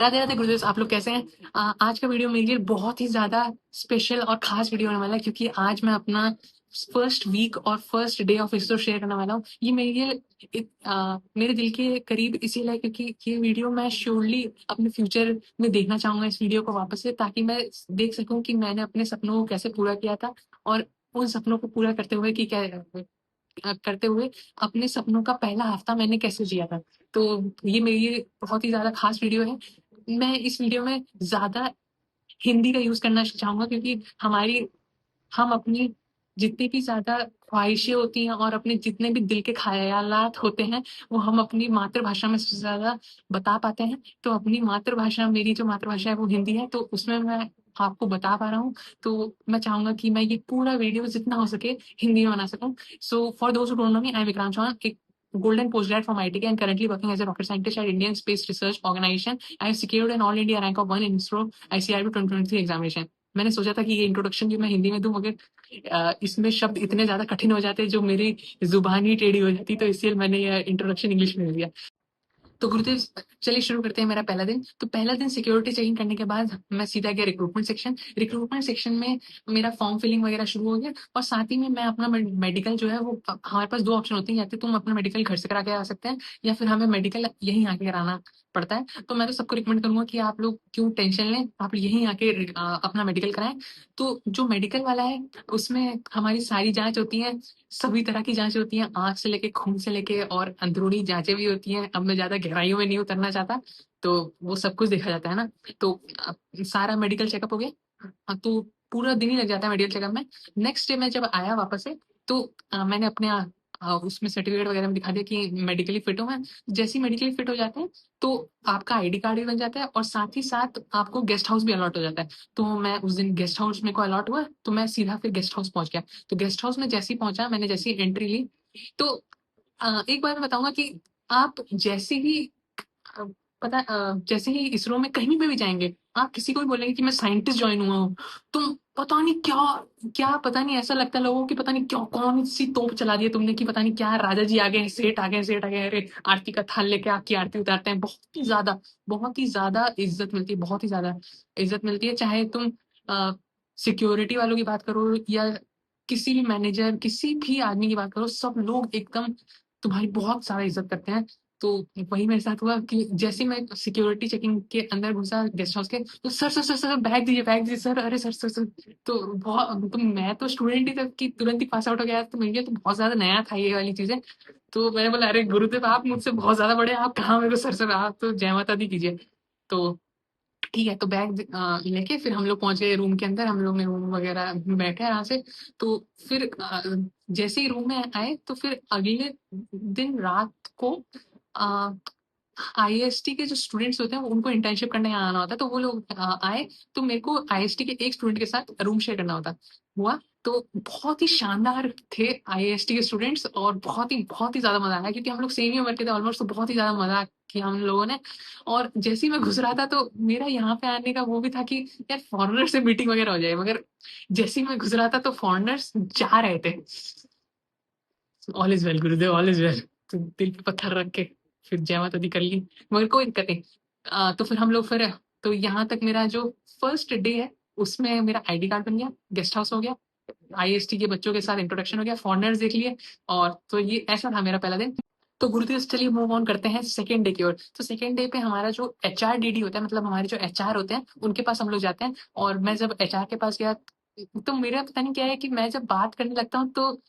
राधे राधे गुरुदेव, आप लोग कैसे हैं? आज का वीडियो मेरे लिए बहुत ही ज़्यादा स्पेशल और ख़ास वीडियो होने वाला है, क्योंकि आज मैं अपना फर्स्ट वीक और first day of ISRO share करने वाला हूँ। ये मेरे लिए मेरे दिल के करीब इसीलिए है, क्योंकि ये वीडियो मैं श्योरली अपने फ्यूचर में देखना चाहूँगा इस वीडियो को वापस से, ताकि मैं देख सकूँ कि मैंने अपने सपनों को कैसे पूरा किया था, और उन सपनों को पूरा करते हुए अपने सपनों का पहला हफ्ता मैंने कैसे जिया था। तो ये मेरे लिए बहुत ही ज़्यादा ख़ास वीडियो है। मैं इस वीडियो में ज़्यादा हिंदी का यूज़ करना चाहूँगा, क्योंकि हम अपनी जितनी भी ज़्यादा ख्वाहिशें होती हैं और अपने जितने भी दिल के ख़यालात होते हैं, वो हम अपनी मातृभाषा में सबसे ज़्यादा बता पाते हैं। तो अपनी मातृभाषा, मेरी जो मातृभाषा है वो हिंदी है, तो उसमें मैं आपको बता पा रहा हूँ। तो मैं चाहूँगा कि मैं ये पूरा वीडियो जितना हो सके हिंदी में बना सकूँ। So for those who don't know me, I am Vikrant Chauhan, एक golden postgrad from ITK and currently working as a rocket scientist at Indian Space Research Organization. I have secured an all India rank of 1 in ISRO ICRB 2023 examination. मैंने सोचा था कि ये introduction भी मैं हिंदी में दूं, मगर इसमें शब्द इतने ज्यादा कठिन हो जाते जो मेरी जुबान ही टेढ़ी हो जाती, तो इसलिए मैंने ये इंट्रोडक्शन इंग्लिश में दे दिया। तो गुरुदेव, चलिए शुरू करते हैं मेरा पहला दिन। तो पहला दिन सिक्योरिटी चेकिंग करने के बाद मैं सीधा गया रिक्रूटमेंट सेक्शन। रिक्रूटमेंट सेक्शन में मेरा फॉर्म फिलिंग वगैरह शुरू हो गया, और साथ ही में मैं अपना मेडिकल जो है वो, हमारे पास दो ऑप्शन होते हैं, या तो तुम अपना मेडिकल घर से करा के आ सकते हैं, या फिर हमें मेडिकल यहीं आके कराना पड़ता है। तो मैं तो सबको रिकमेंड करूंगा कि आप लोग क्यों टेंशन लें, आप यहीं आके अपना मेडिकल कराएं। तो जो मेडिकल वाला है उसमें हमारी सारी जांच होती है, सभी तरह की जांच होती हैं, आँख से लेके खून से लेके, और अंदरूनी जांचें भी होती हैं। अब मैं ज़्यादा गहराइयों में नहीं उतरना चाहता, तो वो सब कुछ देखा जाता है ना। तो सारा मेडिकल चेकअप हो गया। तो पूरा दिन ही लग जाता है मेडिकल चेकअप में। नेक्स्ट डे मैं जब आया वापस से, तो मैंने अपने उसमें सर्टिफिकेट वगैरह में दिखा दिया कि मेडिकली फिट हूँ मैं। जैसे ही मेडिकली फिट हो जाते हैं, तो आपका आईडी कार्ड भी बन जाता है, और साथ ही साथ आपको गेस्ट हाउस भी अलॉट हो जाता है। तो मैं उस दिन गेस्ट हाउस मेरे को अलॉट हुआ, तो मैं सीधा फिर गेस्ट हाउस पहुंच गया। तो गेस्ट हाउस में जैसे ही पहुंचा, मैंने जैसे ही एंट्री ली, तो एक बार मैं बताऊंगा कि आप जैसे ही अ, जैसे ही इसरो में कहीं पे भी जाएंगे, आप किसी को भी बोलेंगे कि मैं साइंटिस्ट ज्वाइन हुआ हूँ, तो पता नहीं क्या क्या, पता नहीं, ऐसा लगता है लोगों की, पता नहीं क्या कौन सी तोप चला दी है तुमने, कि पता नहीं क्या राजा जी आ गए, सेठ आ गए, सेठ आ गए, अरे आरती का थाल लेके आपकी आरती उतारते हैं। बहुत ही ज्यादा इज्जत मिलती है, बहुत ही ज्यादा इज्जत मिलती है। चाहे तुम सिक्योरिटी वालों की बात करो, या किसी भी मैनेजर, किसी भी आदमी की बात करो, सब लोग एकदम तुम्हारी बहुत सारा इज्जत करते हैं। तो वही मेरे साथ हुआ कि जैसे ही मैं सिक्योरिटी चेकिंग के अंदर घुसा गेस्ट हाउस के, तो sir sir sir sir bag दीजिए, बैग दीजिए सर, अरे सर सर सर। तो बहुत, तो मैं तो स्टूडेंट ही था कि तुरंत ही पास आउट हो गया, तो मेरे लिए तो बहुत ज्यादा नया था ये वाली चीजें। तो मैंने बोला, अरे गुरुदेव, आप मुझसे बहुत ज्यादा बड़े हैं, आप कहाँ मेरे को सर सर, आप तो जय माता दी कीजिए। तो ठीक है, तो बैग लेके फिर हम लोग पहुंच गए रूम के अंदर। हम लोग ने रूम वगैरह में बैठे आराम से। तो फिर जैसे ही रूम में आए, तो फिर अगले दिन रात को आईएसटी के जो स्टूडेंट्स होते हैं, उनको इंटर्नशिप करने यहाँ आना होता है, तो वो लोग आए। तो मेरे को आईएसटी के एक स्टूडेंट के साथ रूम शेयर करना होता हुआ। तो बहुत ही शानदार थे आईएसटी के स्टूडेंट्स, और बहुत ही ज्यादा मजा आया, क्योंकि हम लोग सेम ही उम्र के थे ऑलमोस्ट। तो बहुत ही ज्यादा मजा किया हम लोगों ने। और जैसे ही मैं घुस रहा था, तो मेरा यहाँ पे आने का वो भी था कि यार फॉरेनर से मीटिंग वगैरह हो जाए, मगर जैसे ही मैं घुस रहा था, तो फॉरेनर्स जा रहे थे। All is well Gurudev, all is well. तो दिल पे पत्थर रख के फिर जय माता दी कर ली, मगर कोई दिक्कत नहीं। तो फिर हम लोग फिर, तो यहाँ तक मेरा जो फर्स्ट डे है, उसमें मेरा आईडी कार्ड बन गया, गेस्ट हाउस हो गया, आईएसटी के बच्चों के साथ इंट्रोडक्शन हो गया, फॉरनर्स देख लिए। और तो ये ऐसा था मेरा पहला दिन। तो गुरुदेव, चलिए मूव ऑन करते हैं सेकेंड डे की ओर। तो सेकेंड डे पे हमारा जो एचआर डीडी होता है, मतलब हमारे जो एचआर होते हैं, उनके पास हम लोग जाते हैं। और मैं जब एचआर के पास गया, तो मेरा पता नहीं क्या है कि मैं जब बात करने लगता हूँ, तो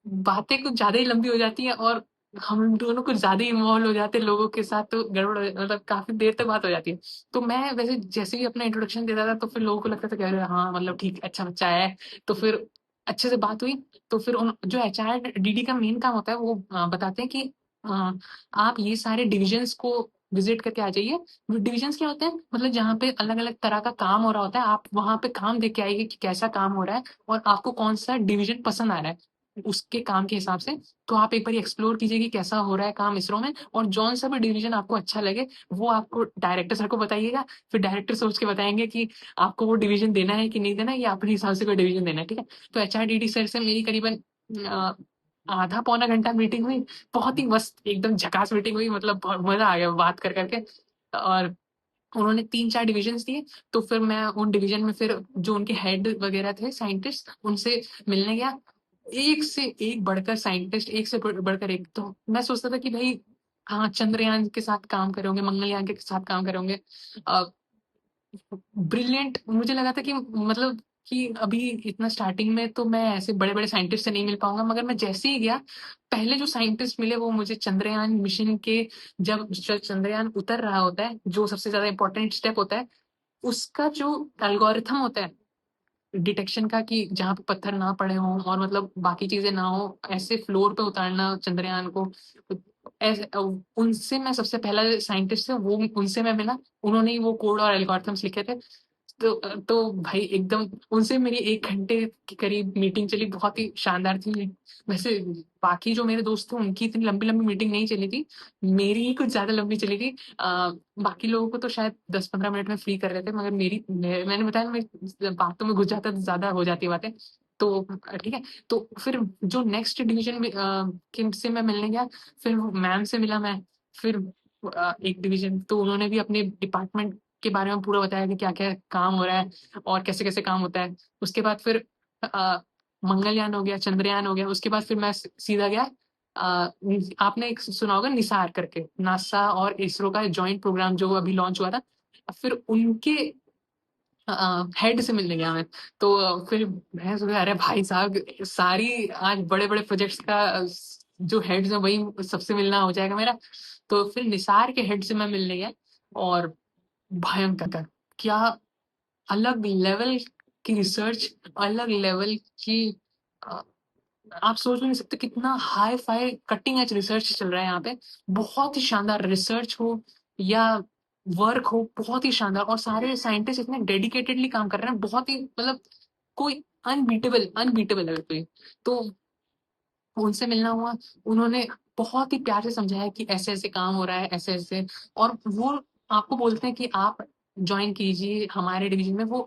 बातें कुछ ज़्यादा ही लंबी हो जाती हैं, और हम दोनों कुछ ज़्यादा ही इन्वॉल्व हो जाते हैं लोगों के साथ, तो गड़बड़ मतलब काफ़ी देर तक बात हो जाती है। तो मैं वैसे जैसे ही अपना इंट्रोडक्शन देता था, तो फिर लोगों को लगता था कि अरे हाँ, मतलब ठीक, अच्छा बच्चा है। तो फिर अच्छे से बात हुई। तो फिर उन जो एचआर डीडी का मेन काम होता है, वो बताते हैं कि अ, आप ये सारे डिविजन्स को विजिट करके आ जाइए। डिविजन्स क्या होते हैं, मतलब जहाँ पे अलग अलग तरह का काम हो रहा होता है, आप वहाँ पे काम देख के आइए कि कैसा काम हो रहा है, और आपको कौन सा डिवीजन पसंद आ रहा है उसके काम के हिसाब से। तो आप एक बार एक्सप्लोर कीजिए कि कैसा हो रहा है काम इसरो में, और जौन सा भी डिवीजन आपको अच्छा लगे, वो आपको डायरेक्टर सर को बताइएगा। फिर डायरेक्टर सोच के बताएंगे कि आपको वो डिवीजन देना है कि नहीं देना है, या अपने हिसाब से कोई डिवीजन देना है। ठीक है। तो एचआरडीडी सर से मेरी करीबन अ, आधा पौना घंटा मीटिंग हुई। बहुत ही मस्त, एकदम झकास मीटिंग हुई, मतलब बहुत मजा आ गया बात कर करके। और उन्होंने 3-4 डिविजन्स दिए, तो फिर मैं उन डिवीज़न में फिर जो उनके हेड वगैरह थे साइंटिस्ट, उनसे मिलने गया। एक से एक बढ़कर साइंटिस्ट, एक से बढ़कर एक। तो मैं सोचता था कि भई हाँ, चंद्रयान के साथ काम करे होंगे, मंगलयान के साथ काम करे होंगे। अ, ब्रिलियंट मुझे लगा था कि मतलब कि अभी इतना स्टार्टिंग में तो मैं ऐसे बड़े-बड़े साइंटिस्ट से नहीं मिल पाऊँगा, मगर मैं जैसे ही गया, पहले जो साइंटिस्ट मिले वो मुझे चंद्रयान मिशन के जब चंद्रयान उतर रहा होता है, जो सबसे ज़्यादा इम्पोर्टेंट स्टेप होता है, उसका जो एल्गोरिथम होता है डिटेक्शन का कि जहाँ पे पत्थर ना पड़े हों और मतलब बाकी चीज़ें ना हो, ऐसे फ्लोर पे उतारना चंद्रयान को। ऐसे उनसे मैं सबसे पहला साइंटिस्ट थे, वो उनसे मैं मिला, उन्होंने ही वो कोड और एल्गोरिथम्स लिखे थे। तो भाई एकदम उनसे मेरी 1 घंटे के करीब मीटिंग चली, बहुत ही शानदार थी। वैसे बाकी जो मेरे दोस्त थे उनकी इतनी लंबी-लंबी मीटिंग नहीं चली थी, मेरी ही कुछ ज़्यादा लंबी चली थी। बाकी लोगों को तो शायद 10-15 मिनट में फ्री कर रहे थे, मगर मैंने बताया ना मैं बातों में घुस जाता तो ज़्यादा हो जाती बातें। तो ठीक है, तो फिर जो नेक्स्ट डिवीज़न में किनसे मैं मिलने गया, फिर मैम से मिला मैं, फिर एक डिवीज़न तो उन्होंने भी अपने डिपार्टमेंट के बारे में पूरा बताया कि क्या-क्या काम हो रहा है और कैसे-कैसे काम होता है। उसके बाद फिर अ, मंगलयान हो गया, चंद्रयान हो गया, उसके बाद फिर मैं सीधा गया आपने एक सुना होगा निसार करके, नासा और इसरो का जॉइंट प्रोग्राम जो अभी लॉन्च हुआ था। फिर उनके हेड से मिलने गया मैं। तो फिर मैं सोचा अरे भाई साहब सारी आज बड़े-बड़े प्रोजेक्ट्स का जो हेड्स हैं वही सबसे मिलना हो जाएगा मेरा। तो फिर निसार के हेड से मैं मिलने गया और भयंकर क्या अलग लेवल की रिसर्च, अलग लेवल की अ, आप सोच भी नहीं सकते कितना हाई-फाई कटिंग एज रिसर्च चल रहा है यहाँ पे। बहुत ही शानदार रिसर्च हो या वर्क हो, बहुत ही शानदार और सारे साइंटिस्ट इतने डेडिकेटेडली काम कर रहे हैं, बहुत ही मतलब कोई अनबीटेबल अनबीटेबल है कोई। तो उनसे मिलना हुआ, उन्होंने बहुत ही प्यार से समझाया कि ऐसे-ऐसे काम हो रहा है, ऐसे-ऐसे और वो आपको बोलते हैं कि आप जॉइन कीजिए हमारे डिवीज़न में। वो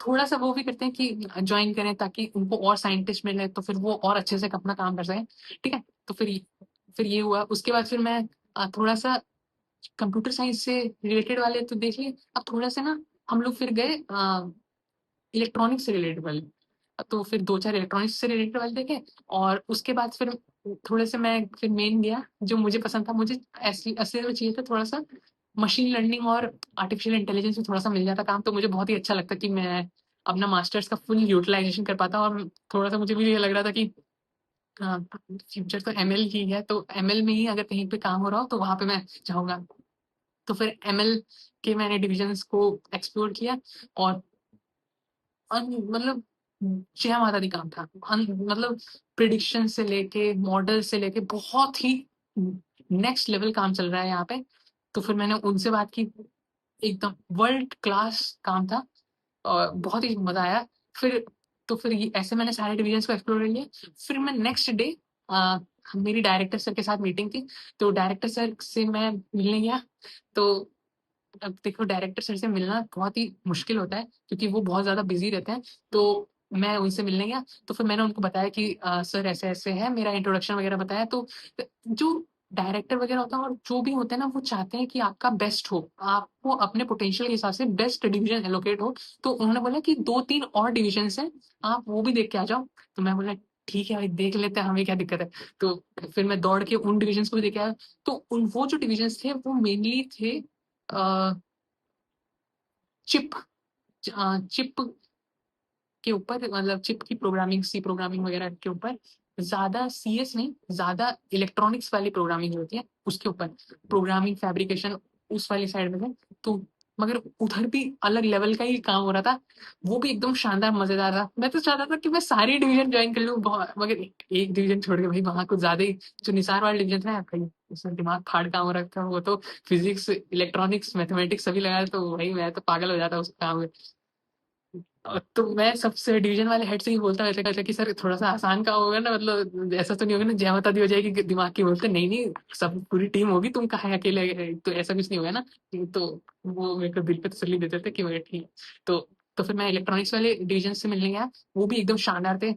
थोड़ा-सा वो भी करते हैं कि जॉइन करें ताकि उनको और साइंटिस्ट मिले, तो फिर वो और अच्छे से अपना काम कर सकें, ठीक है? तो फिर ये हुआ, उसके बाद फिर मैं थोड़ा-सा कंप्यूटर साइंस से रिलेटेड वाले तो देख लिए, अब थोड़ा-सा ना हम लोग फिर गए इलेक्ट्रॉनिक्स से रिलेटेड वाले। तो फिर 2-4 इलेक्ट्रॉनिक्स से रिलेटेड वाले देखे और उसके बाद फिर थोड़े से मैं फिर मेन गया, जो मुझे पसंद था, मुझे असली में चाहिए था थोड़ा-सा मशीन लर्निंग और आर्टिफिशियल इंटेलिजेंस में थोड़ा-सा मिल जाता काम, तो मुझे बहुत ही अच्छा लगता कि मैं अपना मास्टर्स का फुल यूटिलाइज़ेशन कर पाता और थोड़ा-सा मुझे भी ये लग रहा था कि हाँ, फ्यूचर तो एमएल ही है, तो एमएल में ही अगर कहीं पे काम हो रहा हो, तो वहाँ पे मैं जाऊँगा। तो फिर एमएल के मैंने डिविज़न्स को एक्सप्लोर किया और मतलब जय माता दी काम था। मतलब प्रिडिक्शन से लेके मॉडल से लेके बहुत ही नेक्स्ट लेवल काम चल रहा है यहाँ पे। तो फिर मैंने उनसे बात की, एकदम वर्ल्ड क्लास काम था और बहुत ही मज़ा आया। फिर फिर ये ऐसे मैंने सारे डिविजन्स को एक्सप्लोर कर लिया। फिर मैं नेक्स्ट डे अ, मेरी डायरेक्टर सर के साथ मीटिंग थी, तो डायरेक्टर सर से मैं मिलने गया। तो अब देखो डायरेक्टर सर से मिलना बहुत ही मुश्किल होता है क्योंकि वो बहुत ज़्यादा बिज़ी रहते हैं। तो मैं उनसे मिलने गया, तो फिर मैंने उनको बताया कि सर ऐसे-ऐसे है, मेरा इंट्रोडक्शन वगैरह बताया। तो जो डायरेक्टर वगैरह होता है और जो भी होते हैं ना, वो चाहते हैं कि आपका बेस्ट हो, आपको अपने पोटेंशियल के हिसाब से बेस्ट डिवीज़न एलोकेट हो। तो उन्होंने बोला कि 2-3 और डिविजन्स हैं, आप वो भी देख के आ जाओ। तो मैं बोला ठीक है भाई देख लेते हैं, हमें क्या दिक्कत है। तो फिर मैं दौड़ के उन डिविजन्स को भी देख के आया। तो उन वो जो डिविजन्स थे वो मेनली थे अ, चिप चिप के ऊपर, मतलब चिप की प्रोग्रामिंग, सी प्रोग्रामिंग वगैरह के ऊपर, ज़्यादा सीएस नहीं, ज़्यादा इलेक्ट्रॉनिक्स वाली प्रोग्रामिंग जो होती है, उसके ऊपर प्रोग्रामिंग, फैब्रिकेशन उस वाली साइड में थे। तो मगर उधर भी अलग लेवल का ही काम हो रहा था, वो भी एकदम शानदार मज़ेदार था। मैं तो चाहता था कि मैं सारी डिवीज़न जॉइन कर लूँ मगर एक डिवीज़न छोड़ के भाई वहाँ कुछ ज़्यादा ही जो निसार वाला डिवीज़न था भाई, उसमें दिमाग फाड़ काम हो रखा है। वो तो फिज़िक्स, इलेक्ट्रॉनिक्स, मैथमेटिक्स सभी लगा तो भाई मैं तो पागल हो जाता उस काम में। तो मैं सबसे डिवीजन वाले हेड से ही बोलता रहता था कि सर थोड़ा-सा आसान काम होगा ना, मतलब ऐसा तो नहीं होगा ना जय माता दी हो जाएगी कि दिमाग की। बोलते नहीं, नहीं सब पूरी टीम होगी, तुम कहाँ हैं अकेले, तो ऐसा कुछ नहीं होगा ना। तो वो मेरे को दिल पे तसल्ली देते थे कि मैं ठीक है। तो फिर मैं इलेक्ट्रॉनिक्स वाले डिवीजन से मिलने गया, वो भी एकदम शानदार थे।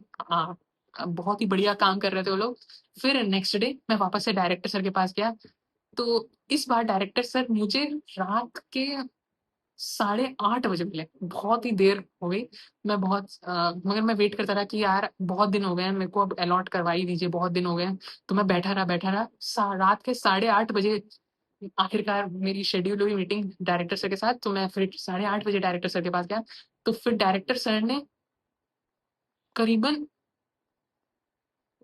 बहुत ही बढ़िया काम कर रहे थे वो लोग। फिर नेक्स्ट डे मैं वापस से डायरेक्टर सर के पास गया तो इस बार डायरेक्टर सर मुझे रात के 8:30 बजे मिले। बहुत ही देर हो गई। मैं बहुत मगर मैं वेट करता रहा कि यार बहुत दिन हो गए हैं, मेरे को अब अलॉट करवा ही दीजिए, बहुत दिन हो गए हैं। तो मैं बैठा रहा। रात के 8:30 बजे आखिरकार मेरी शेड्यूल हुई मीटिंग डायरेक्टर सर के साथ। तो मैं फिर 8:30 बजे डायरेक्टर सर के पास गया। तो फिर डायरेक्टर सर ने करीबन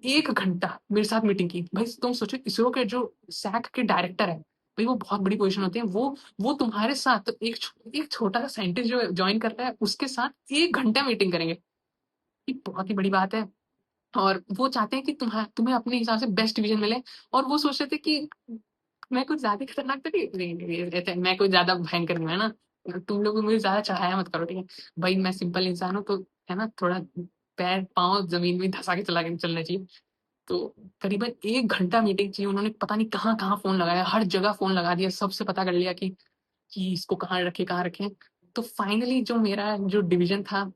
1 घंटा मेरे साथ मीटिंग की। भाई तुम सोचो, इसरो के जो सैक के डायरेक्टर है, भाई वो बहुत बड़ी पोजीशन होती है। वो तुम्हारे साथ एक छोटा सा साइंटिस्ट जो जॉइन करता है उसके साथ 1 घंटा मीटिंग करेंगे। ये बहुत ही बड़ी बात है। और वो चाहते हैं कि तुम्हें अपने हिसाब से बेस्ट डिवीजन मिले। और वो सोच रहे थे कि मैं कुछ ज्यादा खतरनाक तो नहीं, मैं कुछ ज्यादा भयंकर नहीं हूं, है ना। तुम लोग भी मुझे ज्यादा चढ़ाया मत करो, ठीक है। भाई मैं सिंपल इंसान हूँ, तो है ना, थोड़ा पैर पाँव जमीन में धंसा के चलना चाहिए। तो करीबन 1 घंटा मीटिंग चाहिए। उन्होंने पता नहीं कहाँ-कहाँ फ़ोन लगाया, हर जगह फ़ोन लगा दिया, सबसे पता कर लिया कि इसको कहाँ रखें। तो फाइनली जो मेरा जो डिवीज़न था,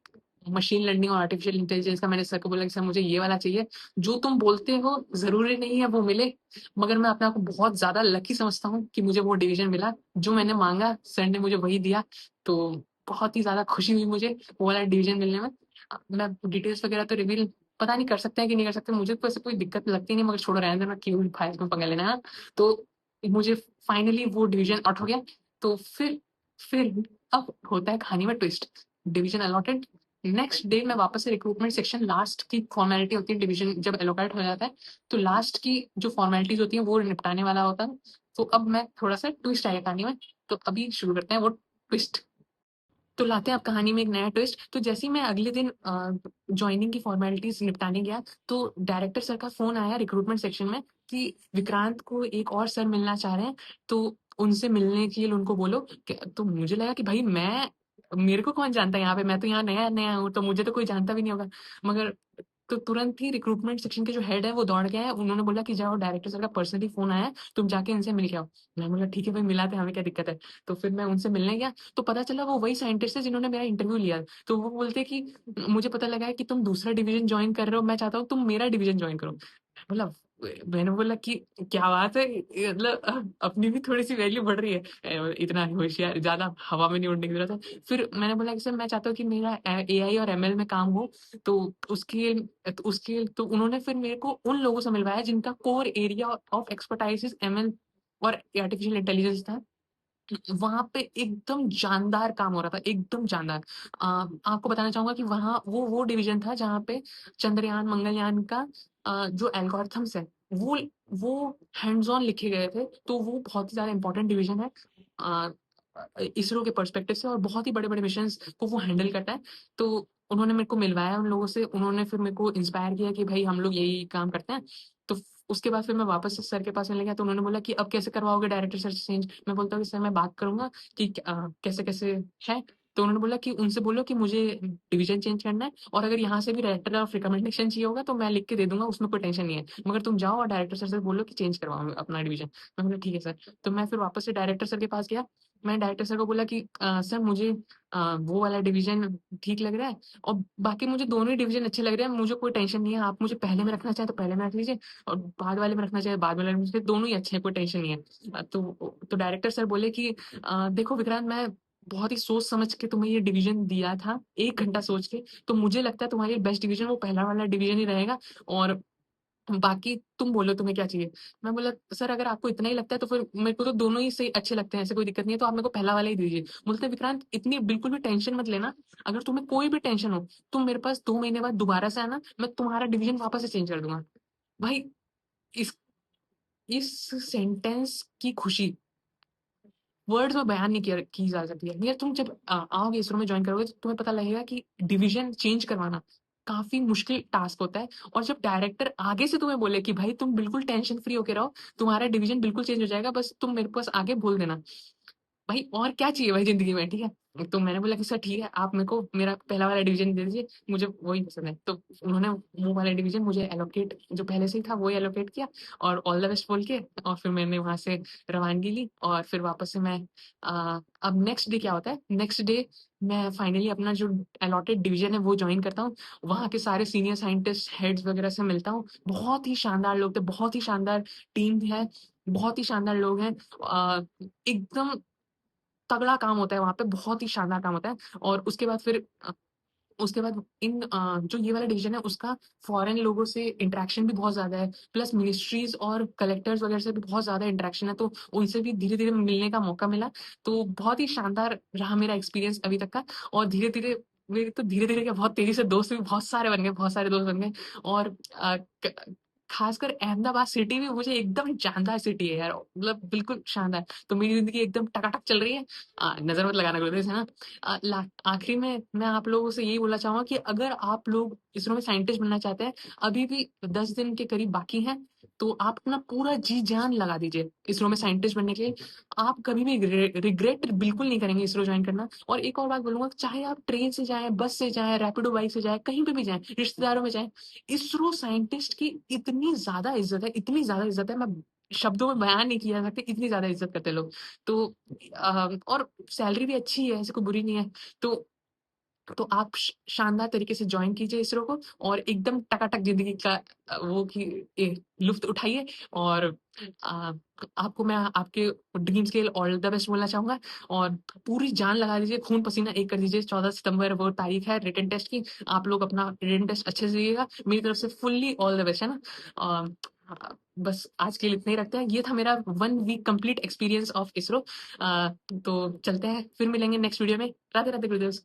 मशीन लर्निंग और आर्टिफ़िशियल इंटेलिजेंस का, मैंने सर को बोला कि सर मुझे ये वाला चाहिए। जो तुम बोलते हो ज़रूरी नहीं है वो मिले, मगर मैं अपने आप को बहुत ज़्यादा लकी समझता हूँ कि मुझे वो डिवीज़न मिला। जो मैंने माँगा सर ने मुझे वही दिया। तो बहुत ही ज़्यादा खुशी हुई मुझे वो वाला डिवीज़न मिलने में। मैं डिटेल्स वगैरह तो रिवील पता नहीं कर सकते हैं कि नहीं कर सकते। मुझे तो ऐसे कोई दिक्कत लगती नहीं, मगर छोड़ो, रहने देना, क्यों फाइल्स में पंगा लेना है। तो मुझे फाइनली वो डिवीज़न अलॉट हो गया। तो फिर अब होता है कहानी में twist. Division allotted, next day मैं वापस से रिक्रूटमेंट सेक्शन, लास्ट की फॉर्मेलिटी होती है डिवीज़न जब एलोकेट हो जाता है, तो लास्ट की जो फॉर्मेलिटीज़ होती हैं वो निपटाने वाला होता है। तो अब मैं थोड़ा-सा ट्विस्ट आएगा कहानी में, तो अभी शुरू करते हैं वो ट्विस्ट। तो लाते हैं अब कहानी में एक नया ट्विस्ट। तो जैसे ही मैं अगले दिन जॉइनिंग की फॉर्मेलिटीज निपटाने गया, तो डायरेक्टर सर का फोन आया रिक्रूटमेंट सेक्शन में कि विक्रांत को एक और सर मिलना चाह रहे हैं, तो उनसे मिलने के लिए उनको बोलो। तो मुझे लगा कि भाई मैं, मेरे को कौन जानता है यहाँ पे, मैं तो यहाँ नया नया हूँ, तो मुझे तो कोई जानता भी नहीं होगा। मगर तो तुरंत ही रिक्रूटमेंट सेक्शन के जो हेड है वो दौड़ गए हैं। उन्होंने बोला कि जाओ, डायरेक्टर सर का पर्सनली फोन आया है, तुम जाके इनसे मिल के आओ। मैं बोला ठीक है भाई, मिलाते हैं, हमें क्या दिक्कत है। तो फिर मैं उनसे मिलने गया, तो पता चला वो वही साइंटिस्ट है जिन्होंने मेरा इंटरव्यू लिया। तो वो बोलते कि मुझे पता लगा है कि तुम दूसरा डिवीजन ज्वाइन कर रहे हो, मैं चाहता हूँ तुम मेरा डिवीजन ज्वाइन करो। मतलब मैंने बोला कि क्या बात है, ये मतलब अपनी भी थोड़ी सी वैल्यू बढ़ रही है। इतना होशियार, ज्यादा हवा में नहीं उड़ने की जरूरत है। फिर मैंने बोला कि सर मैं चाहता हूँ कि मेरा एआई और एमएल में काम हो। तो तो उन्होंने फिर मेरे को उन लोगों से मिलवाया जिनका core area of expertise ML और आर्टिफिशियल इंटेलिजेंस था। वहाँ पे एकदम जानदार काम हो रहा था, एकदम जानदार। आपको बताना चाहूँगा कि वहाँ वो डिवीज़न था जहाँ पे चंद्रयान, मंगलयान का जो एल्गोरिथम्स है, वो वो हैंड्स ऑन लिखे गए थे। तो वो बहुत ही ज़्यादा इम्पोर्टेंट डिवीज़न है अ इसरो के पर्सपेक्टिव से, और बहुत ही बड़े-बड़े मिशंस को वो हैंडल करता है। तो उन्होंने मेरे को मिलवाया उन लोगों से, उन्होंने फिर मेरे को इंस्पायर किया कि भाई हम लोग यही काम करते हैं। तो उसके बाद फिर मैं वापस से सर के पास मिलने गया, तो उन्होंने बोला कि अब कैसे करवाओगे डायरेक्टर सर से चेंज? मैं बोलता हूँ कि सर मैं बात करूँगा कि कैसे-कैसे है। तो उन्होंने बोला कि उनसे बोलो कि मुझे डिवीज़न चेंज करना है, और अगर यहाँ से भी लेटर ऑफ रिकमेंडेशन चाहिए होगा तो मैं लिख के दे दूँगा, उसमें कोई टेंशन नहीं है। मगर तुम जाओ और डायरेक्टर सर से बोलो कि चेंज करवाओ अपना डिवीज़न। मैं बोला ठीक है सर। तो मैं फिर वापस से डायरेक्टर सर के पास गया। मैंने डायरेक्टर सर को बोला कि सर मुझे वो वाला डिवीज़न ठीक लग रहा है, और बाकी मुझे दोनों ही डिवीज़न अच्छे लग रहे हैं। मुझे कोई टेंशन नहीं है। आप मुझे पहले में रखना चाहें तो पहले में रख लीजिए, और बाद वाले में रखना चाहे बाद वाले में रख लीजिए। दोनों ही अच्छे हैं, कोई टेंशन नहीं है। तो डायरेक्टर सर बोले कि देखो विक्रांत, मैं बहुत ही सोच समझ के तुम्हें ये डिवीज़न दिया था, 1 घंटा सोच के। तो मुझे लगता है तुम्हारे लिए बेस्ट डिवीज़न वो पहला वाला डिवीज़न ही रहेगा, और बाकी तुम बोलो तुम्हें क्या चाहिए? मैं बोला सर अगर आपको इतना ही लगता है तो फिर मेरे को तो दोनों ही सही अच्छे लगते हैं, ऐसे कोई दिक्कत नहीं है, तो आप मेरे को पहला वाला ही दीजिए। बोलते विक्रांत, इतनी बिल्कुल भी टेंशन मत लेना, अगर तुम्हें कोई भी टेंशन हो, तुम मेरे पास 2 महीने बाद दोबारा से आना, मैं तुम्हारा डिवीज़न वापस से चेंज कर दूँगा। भाई इस इस सेंटेंस की खुशी वर्ड्स में बयान नहीं किया की जा सकती है। यार तुम जब आओगे इसरो में जॉइन करोगे तो तुम्हें पता लगेगा कि डिवीज़न चेंज करवाना काफ़ी मुश्किल टास्क होता है। और जब डायरेक्टर आगे से तुम्हें बोले कि भाई तुम बिल्कुल टेंशन फ्री होके रहो, तुम्हारा डिवीज़न बिल्कुल चेंज हो जाएगा, बस तुम मेरे पास आके बोल देना। भाई और क्या चाहिए भाई ज़िंदगी में, ठीक है? तो मैंने बोला कि सर ठीक है, आप मेरे को मेरा पहला वाला डिवीज़न दे दीजिए, मुझे वही पसंद है। तो उन्होंने वो वाला डिवीज़न मुझे एलोकेट, जो पहले से ही था वही एलोकेट किया, और ऑल द बेस्ट बोल के, और फिर मैंने वहाँ से रवानगी ली, और फिर वापस से मैं अब नेक्स्ट डे क्या होता है, नेक्स्ट डे मैं फाइनली अपना जो अलॉटेड डिवीज़न है वो जॉइन करता हूँ। वहाँ के सारे सीनियर साइंटिस्ट, हेड्स वगैरह से मिलता हूँ। बहुत ही शानदार लोग थे, बहुत ही शानदार टीम है। बहुत ही शानदार लोग हैं। एकदम तगड़ा काम होता है वहाँ पे, बहुत ही शानदार काम होता है। और उसके बाद जो ये वाला डिवीज़न है उसका फॉरेन लोगों से इंटरेक्शन भी बहुत ज़्यादा है, प्लस मिनिस्ट्रीज़ और कलेक्टर्स वगैरह से भी बहुत ज़्यादा इंटरेक्शन है, तो उनसे भी धीरे-धीरे मिलने का मौका मिला। तो बहुत ही शानदार रहा मेरा एक्सपीरियंस अभी तक का। और धीरे-धीरे मेरे तो धीरे-धीरे क्या बहुत तेज़ी से दोस्त भी बहुत सारे बन गए, बहुत सारे दोस्त बन गए। और अ, क खासकर अहमदाबाद सिटी भी मुझे एकदम शानदार सिटी है यार, मतलब बिल्कुल शानदार। तो मेरी ज़िंदगी एकदम टकाटक चल रही है। नज़र मत लगाना गुरुदेव है ना? आखिरी में मैं आप लोगों से यही बोलना चाहूँगा कि अगर आप लोग इसरो में साइंटिस्ट बनना चाहते हैं, अभी भी 10 दिन के करीब बाकी हैं, तो आप अपना पूरा जी-जान लगा दीजिए इसरो में साइंटिस्ट बनने के लिए। आप कभी भी रिग्रेट बिल्कुल नहीं करेंगे इसरो जॉइन करना। और एक और बात बोलूँगा, चाहे आप ट्रेन से जाएँ, बस से जाएँ, रैपिडो बाइक से जाएँ, कहीं पे भी जाएँ, रिश्तेदारों में जाएँ, इसरो साइंटिस्ट की इतनी ज़्यादा इज़्ज़त है, इतनी ज़्यादा इज़्ज़त है, मैं शब्दों में बयान नहीं किया जा सकता, इतनी ज़्यादा इज़्ज़त करते हैं लोग। तो और सैलरी भी अच्छी है, ऐसी कोई बुरी नहीं है। तो आप शानदार तरीके से जॉइन कीजिए इसरो को और एकदम टकाटक ज़िंदगी का वो की लुफ़्त उठाइए। और अ, आपको मैं आपके ड्रीम्स के लिए ऑल द बेस्ट बोलना चाहूँगा। और पूरी जान लगा दीजिए, खून-पसीना एक कर दीजिए। 14 सितंबर वो तारीख है रिटन टेस्ट की। आप लोग अपना रिटन टेस्ट अच्छे से दिजिएगा। मेरी तरफ से फुल्ली ऑल द बेस्ट, है ना? बस आज के लिए इतना ही रखते हैं। ये था मेरा 1 week complete experience of ISRO. तो चलते हैं, फिर मिलेंगे नेक्स्ट वीडियो में। राधे-राधे गुरुदेव।